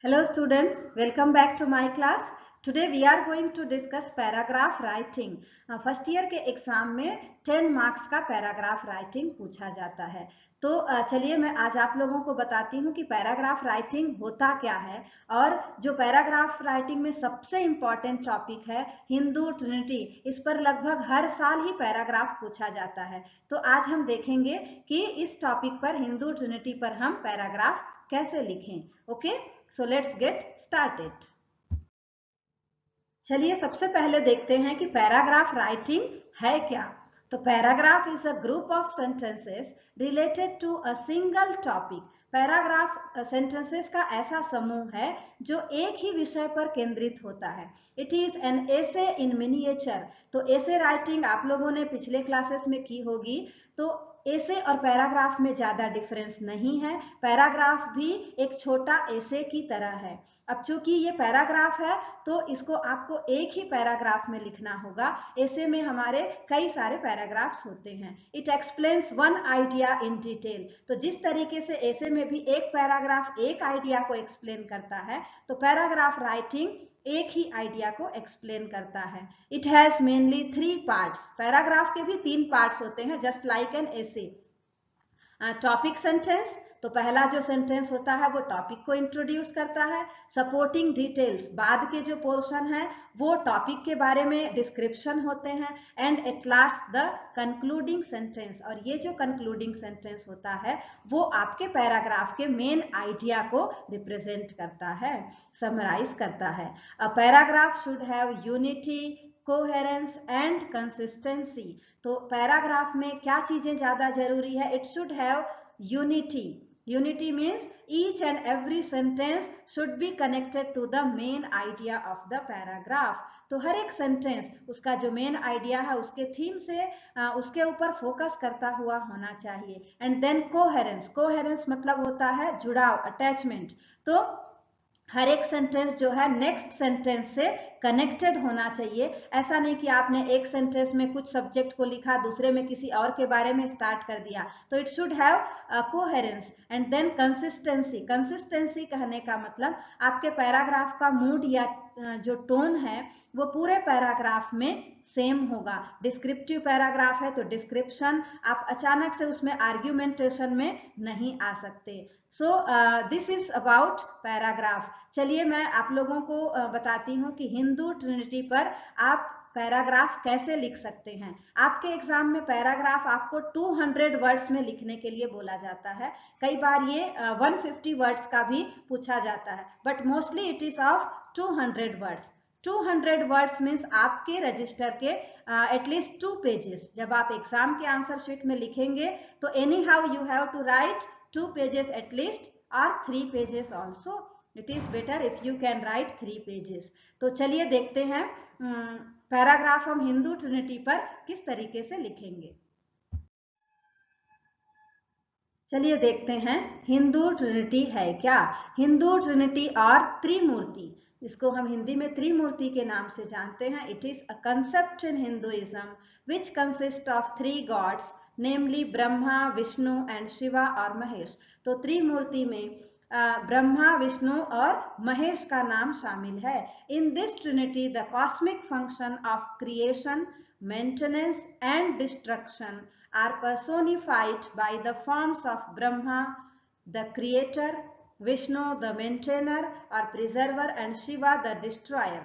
Hello students, welcome back to my class. Today we are going to discuss paragraph writing. First year के exam में 10 marks का paragraph writing पूछा जाता है। तो चलिए मैं आज आप लोगों को बताती हूँ कि पैराग्राफ राइटिंग होता क्या है और जो पैराग्राफ राइटिंग में सबसे इम्पॉर्टेंट टॉपिक है हिंदू ट्रिनिटी, इस पर लगभग हर साल ही पैराग्राफ पूछा जाता है। तो आज हम देखेंगे कि इस टॉपिक पर हिंदू ट्रिनिटी पर हम पैराग्राफ कैसे लिखें। Okay, so let's get started. चलिए सबसे पहले देखते हैं कि पैराग्राफ राइटिंग है क्या। तो paragraph is a group of sentences related to a single topic. Paragraph sentences का ऐसा समूह है जो एक ही विषय पर केंद्रित होता है। It is an essay in miniature. तो एसे राइटिंग आप लोगों ने पिछले क्लासेस में की होगी। तो एसे और पैराग्राफ में ज्यादा डिफरेंस नहीं है। पैराग्राफ भी एक छोटा एसे की तरह है। अब चूंकि ये पैराग्राफ है तो इसको आपको एक ही पैराग्राफ में लिखना होगा। एसे में हमारे कई सारे पैराग्राफ्स होते हैं। It explains one idea in detail. तो जिस तरीके से एसे में भी एक पैराग्राफ एक आइडिया को एक्सप्लेन करता है, तो पैराग्राफ राइटिंग एक ही आइडिया को एक्सप्लेन करता है। It has mainly 3 parts. Paragraph के भी 3 पार्ट्स होते हैं, just like an essay. Topic sentence, तो पहला जो सेंटेंस होता है वो टॉपिक को इंट्रोड्यूस करता है। सपोर्टिंग डिटेल्स, बाद के जो पोर्शन है वो टॉपिक के बारे में डिस्क्रिप्शन होते हैं। And at last the concluding sentence, और ये जो कंक्लूडिंग सेंटेंस होता है वो आपके पैराग्राफ के मेन आइडिया को रिप्रेजेंट करता है, समराइज करता है। A paragraph should have unity, coherence and consistency. तो पैराग्राफ में क्या चीजें ज्यादा जरूरी है? It should have unity. Unity means each and every sentence should be connected to the main idea of the paragraph। तो हर एक सेंटेंस उसका जो मेन आइडिया है उसके थीम से उसके ऊपर फोकस करता हुआ होना चाहिए। एंड देन कोहेरेंस, कोहेरेंस मतलब होता है जुड़ाव, अटैचमेंट। तो हर एक सेंटेंस जो है नेक्स्ट सेंटेंस से कनेक्टेड होना चाहिए। ऐसा नहीं कि आपने एक सेंटेंस में कुछ सब्जेक्ट को लिखा, दूसरे में किसी और के बारे में स्टार्ट कर दिया। तो it should have coherence. And then consistency, consistency कहने का मतलब आपके पैराग्राफ का मूड या जो टोन है वो पूरे पैराग्राफ में सेम होगा। डिस्क्रिप्टिव पैराग्राफ है तो डिस्क्रिप्शन, आप अचानक से उसमें आर्ग्यूमेंटेशन में नहीं आ सकते। So this is about paragraph. चलिए मैं आप लोगों को बताती हूँ कि हिंदू ट्रिनिटी पर आप पैराग्राफ कैसे लिख सकते हैं। आपके एग्जाम में पैराग्राफ आपको 200 वर्ड्स में लिखने के लिए बोला जाता है। कई बार ये 150 वर्ड्स का भी पूछा जाता है, but mostly it is of 200 words. 200 words means आपके रजिस्टर के एटलीस्ट 2 पेजेस। जब आप एग्जाम के आंसर शीट में लिखेंगे तो anyhow you have to write 2 pages at least or 3 pages also. It is better if you can write 3 pages. तो चलिए देखते हैं पैराग्राफ हम हिंदू ट्रिनिटी पर किस तरीके से लिखेंगे। चलिए देखते हैं हिंदू ट्रिनिटी है क्या। हिंदू ट्रिनिटी और त्रिमूर्ति, इसको हम हिंदी में त्रिमूर्ति के नाम से जानते हैं। It is a concept in Hinduism which consist of 3 gods, namely Brahma, Vishnu and Shiva और महेश। तो त्रिमूर्ति में ब्रह्मा, विष्णु और महेश का नाम शामिल है। In this Trinity the cosmic function of creation, maintenance and destruction are personified by the forms of Brahma, the creator, Vishnu, the maintainer or preserver, and Shiva, the destroyer।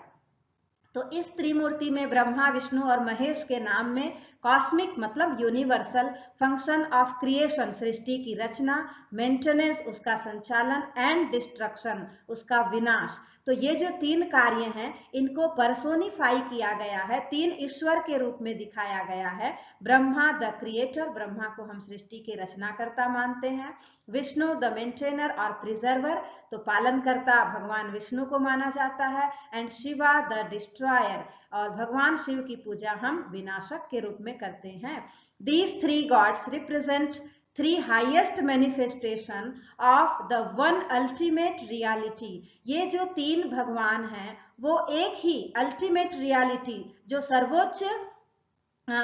तो इस त्रिमूर्ति में ब्रह्मा, विष्णु और महेश के नाम में कॉस्मिक मतलब यूनिवर्सल, फंक्शन ऑफ क्रिएशन सृष्टि की रचना, maintenance उसका संचालन, एंड डिस्ट्रक्शन उसका विनाश। तो ये जो 3 कार्य हैं इनको पर्सोनिफाई किया गया है, 3 ईश्वर के रूप में दिखाया गया है। ब्रह्मा द क्रिएटर, ब्रह्मा को हम सृष्टि के रचनाकर्ता मानते हैं। विष्णु द मेंटेनर और प्रिजर्वर, तो पालनकर्ता भगवान विष्णु को माना जाता है। एंड शिवा द डिस्ट्रॉयर, और भगवान शिव की पूजा हम विनाशक के रूप में करते हैं। These 3 gods represent 3 highest manifestation of the one ultimate reality। ये जो 3 भगवान हैं वो एक ही अल्टीमेट रियलिटी, जो सर्वोच्च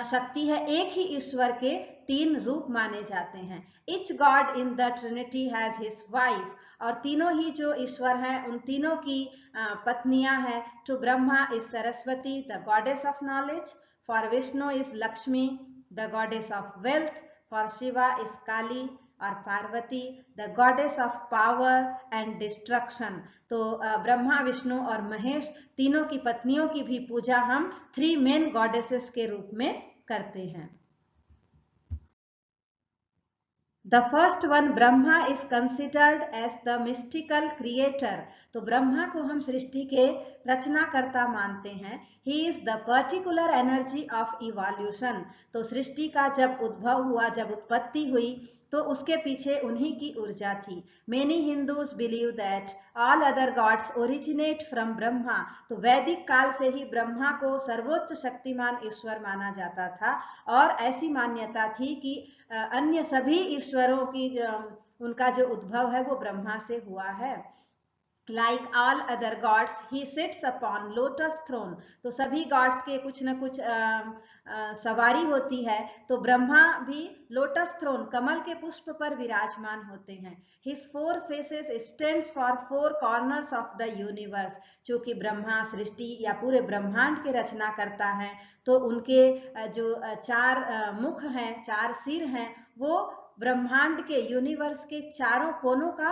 शक्ति है, एक ही ईश्वर के तीन रूप माने जाते हैं। Each God in the Trinity has his wife, और तीनों ही जो ईश्वर हैं उन तीनों की पत्नियां हैं। To Brahma is Saraswati, the goddess of knowledge. For Vishnu is Lakshmi, the goddess of wealth. For Shiva is Kali और Parvati, the goddess of power and destruction. तो ब्रह्मा, विष्णु और महेश तीनों की पत्नियों की भी पूजा हम थ्री मेन गॉडेसेस के रूप में करते हैं। The first one, Brahma is considered as the mystical creator. तो ब्रह्मा को हम सृष्टि के रचनाकर्ता मानते हैं। He is the particular energy of evolution. तो सृष्टि का जब उद्भव हुआ, जब उत्पत्ति हुई, तो उसके पीछे उन्हीं की ऊर्जा थी। Many Hindus believe that all other gods originate from Brahma. तो वैदिक काल से ही ब्रह्मा को सर्वोच्च शक्तिमान ईश्वर माना जाता था, और ऐसी मान्यता थी कि अन्य सभी ईश्वरों की उनका जो उद्भव है वो ब्रह्मा से हुआ है। Like all other gods, he sits upon lotus throne. तो सभी गॉड्स के कुछ न कुछ सवारी होती है, तो ब्रह्मा भी लोटस थ्रोन, कमल के पुष्प पर विराजमान होते हैं। His four faces stands for four corners of the universe. चूंकि ब्रह्मा सृष्टि या पूरे ब्रह्मांड के रचना करता है, तो उनके जो चार मुख हैं, चार सिर हैं, वो ब्रह्मांड के, यूनिवर्स के चारों कोनों का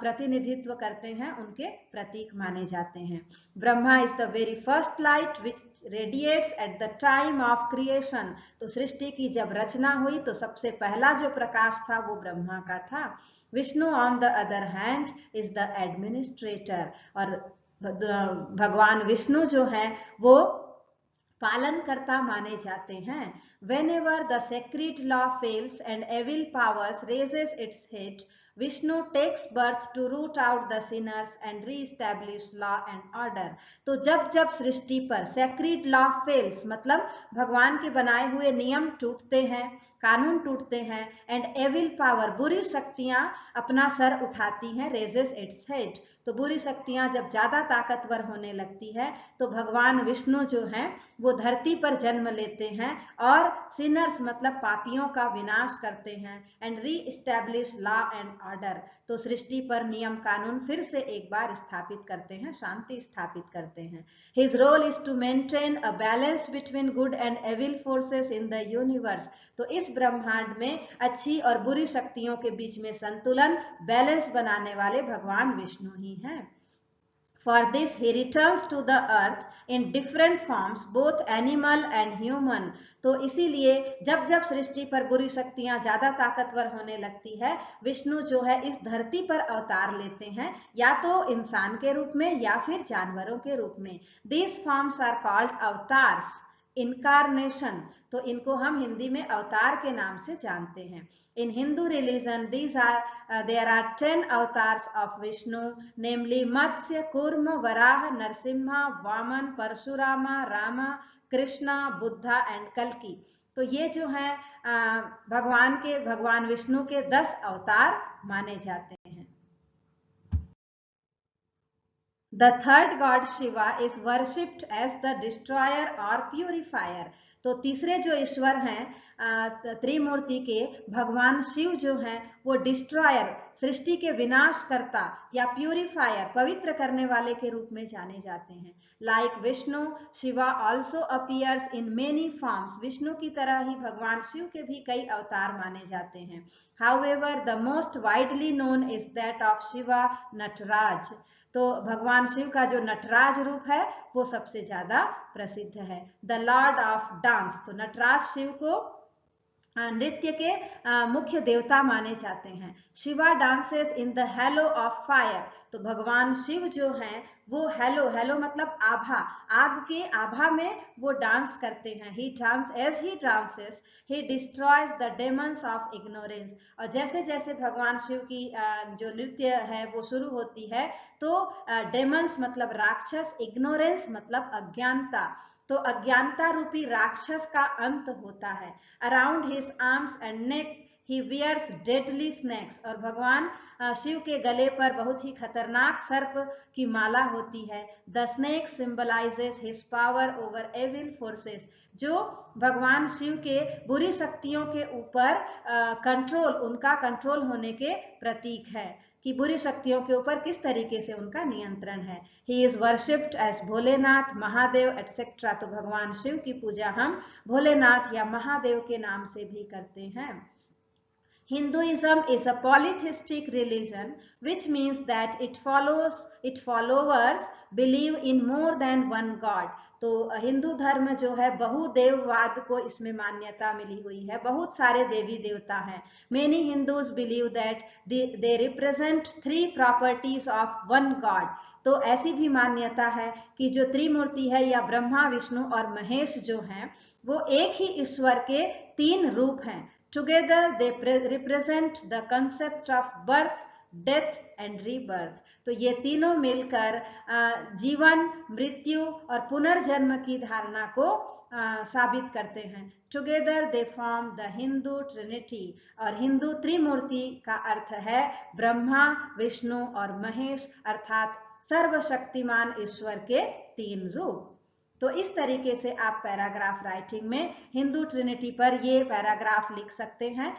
प्रतिनिधित्व करते हैं, उनके प्रतीक माने जाते हैं। Brahma is the very first light which radiates at the time of creation. तो सृष्टि की जब रचना हुई तो सबसे पहला जो प्रकाश था वो ब्रह्मा का था। Vishnu on the other hand is the administrator, और भगवान विष्णु जो है वो पालनकर्ता माने जाते हैं। Whenever the sacred law fails and evil powers raises its head, Vishnu takes birth to root out the sinners and re-establish law and order. तो जब जब सृष्टि पर sacred law fails, मतलब भगवान के बनाए हुए नियम टूटते हैं, कानून टूटते हैं, and evil power, बुरी शक्तियां अपना सर उठाती हैं, raises its head, तो बुरी शक्तियां जब ज्यादा ताकतवर होने लगती है, तो भगवान विष्णु जो हैं वो धरती पर जन्म लेते हैं और सिनर्स मतलब पापियों का विनाश करते हैं, and re establish law and order, तो सृष्टि पर नियम कानून फिर से एक बार स्थापित करते हैं, शांति स्थापित करते हैं। His role is to maintain a balance between good and evil forces in the universe. तो इस ब्रह्मांड में अच्छी और बुरी शक्तियों के बीच में संतुलन, बैलेंस बनाने वाले भगवान विष्णु ही हैं। For this he returns to the earth in different forms, both animal and human. तो इसीलिए जब जब सृष्टि पर बुरी शक्तियां ज्यादा ताकतवर होने लगती है, विष्णु जो है इस धरती पर अवतार लेते हैं, या तो इंसान के रूप में या फिर जानवरों के रूप में। These forms are called avatars, incarnation, तो इनको हम हिंदी में अवतार के नाम से जानते हैं। In Hindu religion there are 10 avatars of Vishnu, namely Matsya, Kurma, Varaha, Narasimha, Vamana, Parashurama, Rama, Krishna, Buddha and कल्कि। तो ये जो है भगवान विष्णु के 10 अवतार माने जाते हैं। The third god Shiva is worshipped as the destroyer or purifier. तो तीसरे जो ईश्वर हैं त्रिमूर्ति के, भगवान शिव जो हैं वो डिस्ट्रॉयर, सृष्टि के विनाशकर्ता, या प्यूरिफायर, पवित्र करने वाले के रूप में जाने जाते हैं। Like Vishnu, Shiva also appears in many forms. Vishnu की तरह ही भगवान शिव के भी कई अवतार माने जाते हैं। However the most widely known is that of Shiva Nataraj. तो भगवान शिव का जो नटराज रूप है वो सबसे ज्यादा प्रसिद्ध है। द लॉर्ड ऑफ डांस, तो नटराज शिव को नृत्य के मुख्य देवता माने जाते हैं। Shiva dances in the hello of fire. तो भगवान शिव जो हैं वो हेलो मतलब आभा, आग के आभा में वो डांस करते हैं। He dances he destroys the demons of ignorance. और जैसे जैसे भगवान शिव की जो नृत्य है वो शुरू होती है, तो डेमन्स मतलब राक्षस, इग्नोरेंस मतलब अज्ञानता, तो अज्ञानता रूपी राक्षस का अंत होता है। Around his arms and neck He wears deadly snakes. और भगवान शिव के गले पर बहुत ही खतरनाक सर्प की माला होती है. The snake symbolizes his power over evil forces. जो भगवान शिव के बुरी शक्तियों के ऊपर कंट्रोल, उनका कंट्रोल होने के प्रतीक है कि बुरी शक्तियों के ऊपर किस तरीके से उनका नियंत्रण है. He is worshipped as Bholenath, Mahadev etcetera. तो भगवान शिव की पूजा हम भोलेनाथ या महादेव के नाम से भी करते हैं. Hinduism is a polytheistic religion, which means that its followers believe in more than one God. तो हिंदू धर्म जो है बहुदेववाद को इसमें मान्यता मिली हुई है. बहुत सारे देवी देवता हैं. Many Hindus believe that they represent 3 properties of one God. तो ऐसी भी मान्यता है कि जो त्रिमूर्ति है या ब्रह्मा, विष्णु और महेश जो हैं, वो एक ही ईश्वर के 3 रूप हैं. Together they represent the concept of birth, death and rebirth. तो ये तीनों मिलकर जीवन, मृत्यु और पुनर्जन्म की धारणा को साबित करते हैं. Together they form the Hindu Trinity. और हिंदू त्रिमूर्ति का अर्थ है ब्रह्मा, विष्णु और महेश, अर्थात सर्वशक्तिमान ईश्वर के 3 रूप. तो इस तरीके से आप पैराग्राफ राइटिंग में हिंदू ट्रिनिटी पर ये पैराग्राफ लिख सकते हैं.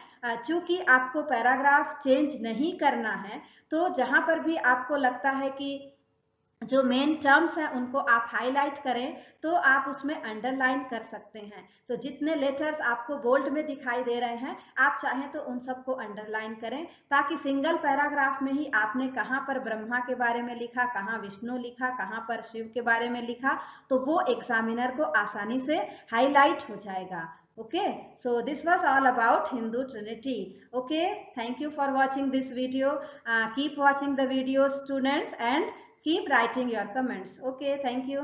चूंकि आपको पैराग्राफ चेंज नहीं करना है, तो जहां पर भी आपको लगता है कि जो मेन टर्म्स हैं उनको आप हाईलाइट करें, तो आप उसमें अंडरलाइन कर सकते हैं. तो जितने लेटर्स आपको बोल्ड में दिखाई दे रहे हैं, आप चाहें तो उन सबको अंडरलाइन करें, ताकि सिंगल पैराग्राफ में ही आपने कहाँ पर ब्रह्मा के बारे में लिखा, कहाँ विष्णु लिखा, कहाँ पर शिव के बारे में लिखा, तो वो एग्जामिनर को आसानी से हाईलाइट हो जाएगा. Okay, so this was all about Hindu Trinity. Okay, thank you for watching this video. Keep watching the videos, students, and keep writing your comments. Okay, thank you.